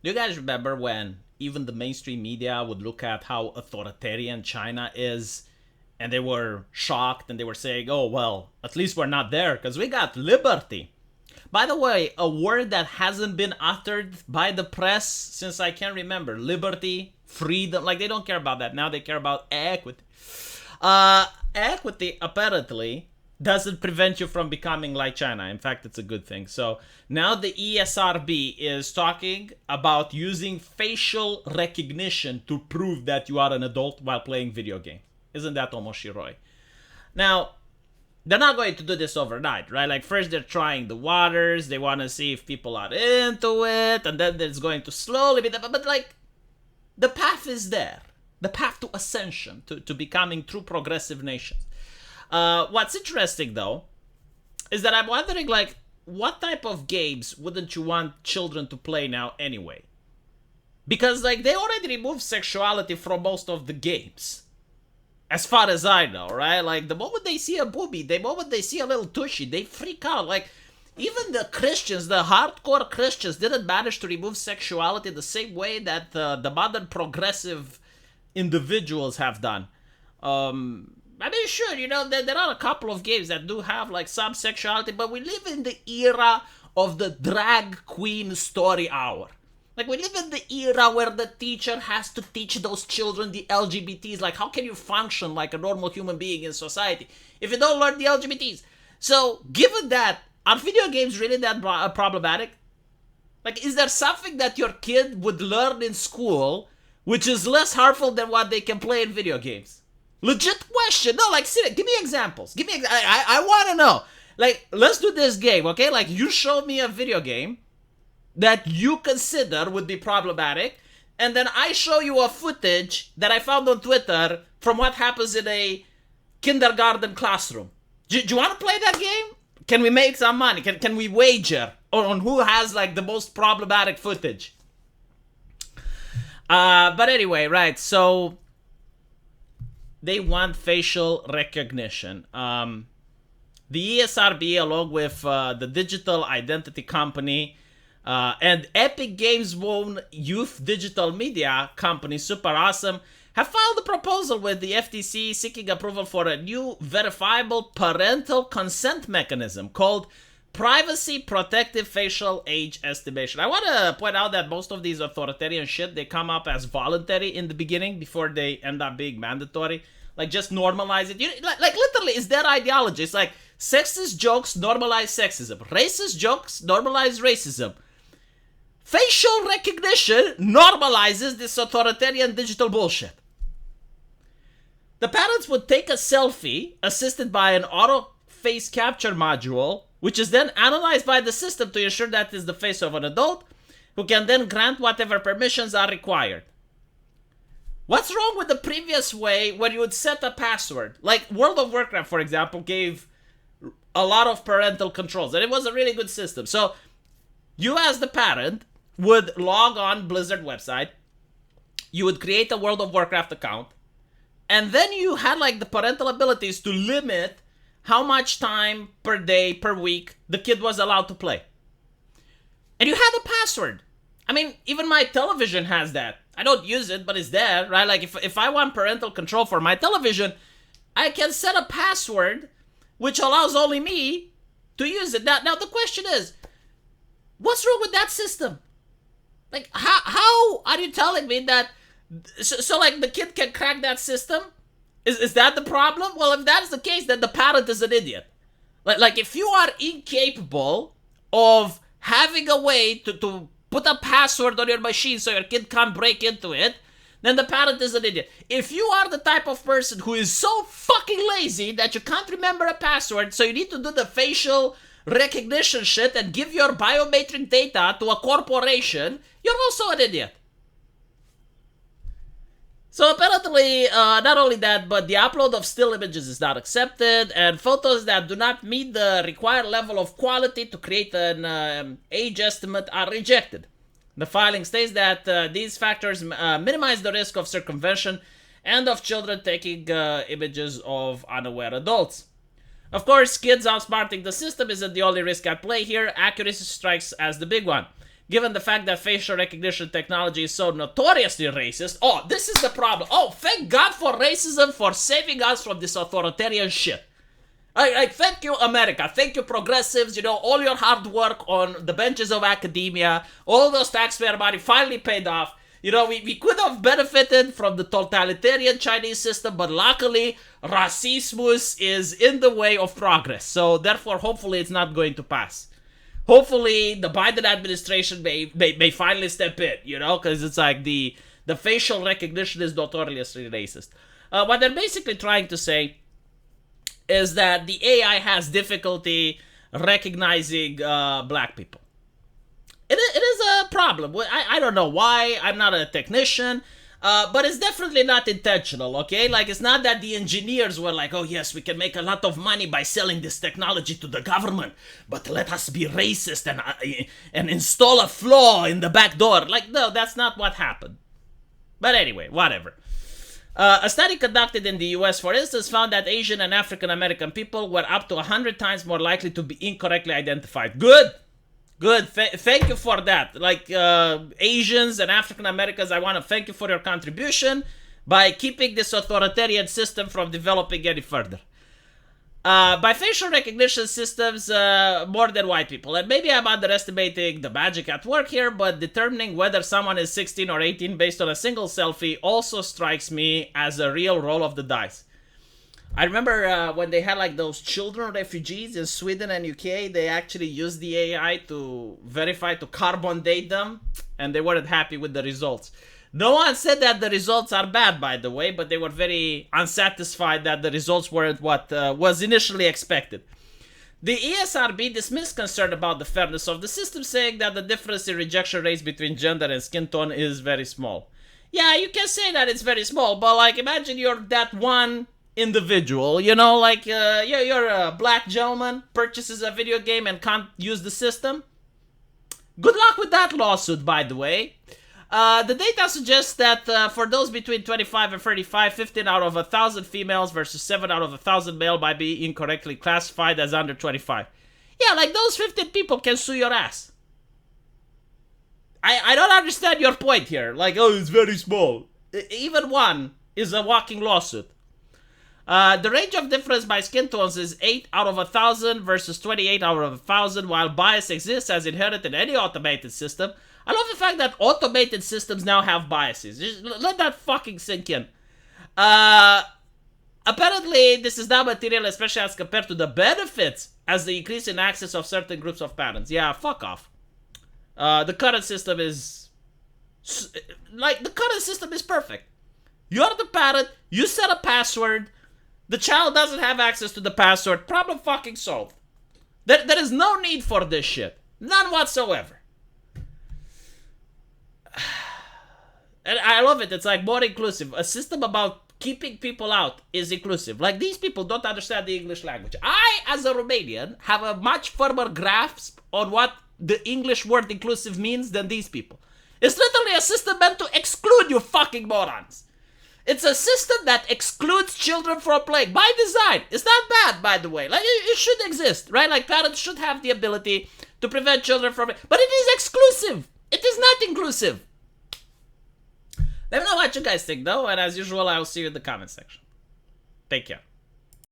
Do you guys remember when even the mainstream media would look at how authoritarian China is, and they were shocked and they were saying, oh, well, at least we're not there because we got liberty. By the way, a word that hasn't been uttered by the press since I can remember. Liberty, freedom, like they don't care about that. Now they care about equity. Equity, apparently, doesn't prevent you from becoming like China. In fact, it's a good thing. So now the ESRB is talking about using facial recognition to prove that you are an adult while playing video games. Isn't that almost shiroi? Now, they're not going to do this overnight, right? Like, first they're trying the waters. They want to see if people are into it. And then it's going to slowly be... But like, the path is there. The path to ascension, to becoming true progressive nations. What's interesting, though, is that I'm wondering, like, what type of games wouldn't you want children to play now anyway? Because, like, they already removed sexuality from most of the games. As far as I know, right? Like, the moment they see a boobie, the moment they see a little tushy, they freak out. Like, even the Christians, the hardcore Christians, didn't manage to remove sexuality the same way that the modern progressive individuals have done. I mean, sure, you know, there are a couple of games that do have, like, some sexuality, but we live in the era of the drag queen story hour. Like, we live in the era where the teacher has to teach those children the LGBTs. Like, how can you function like a normal human being in society if you don't learn the LGBTs? So, given that, are video games really that problematic? Like, is there something that your kid would learn in school which is less harmful than what they can play in video games? Legit question. No, like, seriously, give me examples. I want to know. Like, let's do this game, okay? Like, you show me a video game that you consider would be problematic, and then I show you a footage that I found on Twitter from what happens in a kindergarten classroom. Do you want to play that game? Can we make some money? Can we wager on who has, like, the most problematic footage? But anyway, right, so they want facial recognition. The ESRB, along with the digital identity company, and Epic Games-owned youth digital media company Super Awesome, have filed a proposal with the FTC seeking approval for a new verifiable parental consent mechanism called Privacy Protective Facial Age Estimation. I want to point out that most of these authoritarian shit, they come up as voluntary in the beginning before they end up being mandatory. Like, just normalize it. Like literally, it's their ideology. It's like, sexist jokes normalize sexism. Racist jokes normalize racism. Facial recognition normalizes this authoritarian digital bullshit. The parents would take a selfie assisted by an auto face capture module, which is then analyzed by the system to ensure that is the face of an adult, who can then grant whatever permissions are required. What's wrong with the previous way where you would set a password? Like, World of Warcraft, for example, gave a lot of parental controls, and it was a really good system. So, you as the parent would log on Blizzard website, you would create a World of Warcraft account, and then you had, like, the parental abilities to limit how much time per day, per week, the kid was allowed to play. And you had a password. I mean, even my television has that. I don't use it, but it's there, right? Like, if I want parental control for my television, I can set a password which allows only me to use it. Now the question is, what's wrong with that system? Like, how are you telling me that... So like, the kid can crack that system? Is that the problem? Well, if that's the case, then the parent is an idiot. Like if you are incapable of having a way to put a password on your machine so your kid can't break into it, then the parent is an idiot. If you are the type of person who is so fucking lazy that you can't remember a password, so you need to do the facial recognition shit and give your biometric data to a corporation, you're also an idiot. So apparently, not only that, but the upload of still images is not accepted, and photos that do not meet the required level of quality to create an age estimate are rejected. The filing states that these factors minimize the risk of circumvention and of children taking images of unaware adults. Of course, kids outsmarting the system isn't the only risk at play here. Accuracy strikes as the big one. given the fact that facial recognition technology is so notoriously racist. Oh, this is the problem. Oh, thank God for racism for saving us from this authoritarian shit. Thank you, America. Thank you, progressives. You know, all your hard work on the benches of academia, all those taxpayer money finally paid off. You know, we could have benefited from the totalitarian Chinese system, but luckily, racismus is in the way of progress. So, therefore, hopefully, it's not going to pass. Hopefully, the Biden administration may finally step in, you know, because it's like the facial recognition is notoriously racist. What they're basically trying to say is that the AI has difficulty recognizing black people. It is a problem. I don't know why. I'm not a technician. But it's definitely not intentional, okay? Like, it's not that the engineers were like, oh, yes, we can make a lot of money by selling this technology to the government, but let us be racist and install a flaw in the back door. Like, no, that's not what happened. But anyway, whatever. A study conducted in the US, for instance, found that Asian and African American people were up to 100 times more likely to be incorrectly identified. Good. Thank you for that. Like, Asians and African Americans, I want to thank you for your contribution by keeping this authoritarian system from developing any further. By facial recognition systems, more than white people. And maybe I'm underestimating the magic at work here, but determining whether someone is 16 or 18 based on a single selfie also strikes me as a real roll of the dice. I remember when they had like those children refugees in Sweden and UK, they actually used the AI to verify, to carbon date them, and they weren't happy with the results. No one said that the results are bad, by the way, but they were very unsatisfied that the results weren't what was initially expected. The ESRB dismissed concern about the fairness of the system, saying that the difference in rejection rates between gender and skin tone is very small. Yeah, you can say that it's very small, but like imagine you're that one individual, you know, like you're a black gentleman, purchases a video game and can't use the system. Good luck with that lawsuit, by the way. The data suggests that for those between 25 and 35, 15 out of 1,000 females versus 7 out of 1,000 male might be incorrectly classified as under 25. Yeah, like those 15 people can sue your ass. I don't understand your point here. Like, oh, it's very small. Even one is a walking lawsuit. The range of difference by skin tones is 8 out of 1,000 versus 28 out of 1,000, while bias exists as inherent in any automated system. I love the fact that automated systems now have biases. Just let that fucking sink in. Apparently, this is not material, especially as compared to the benefits as the increase in access of certain groups of parents. Yeah, fuck off. The current system is... Like, the current system is perfect. You're the parent, you set a password, the child doesn't have access to the password, problem fucking solved. There is no need for this shit. None whatsoever. And I love it. It's like more inclusive. A system about keeping people out is inclusive. Like, these people don't understand the English language. I, as a Romanian, have a much firmer grasp on what the English word inclusive means than these people. It's literally a system meant to exclude you fucking morons. It's a system that excludes children from playing by design. It's not bad, by the way. Like, it should exist, right? Like, parents should have the ability to prevent children from... But it is exclusive. It is not inclusive. Let me know what you guys think, though, and as usual, I'll see you in the comment section. Take care.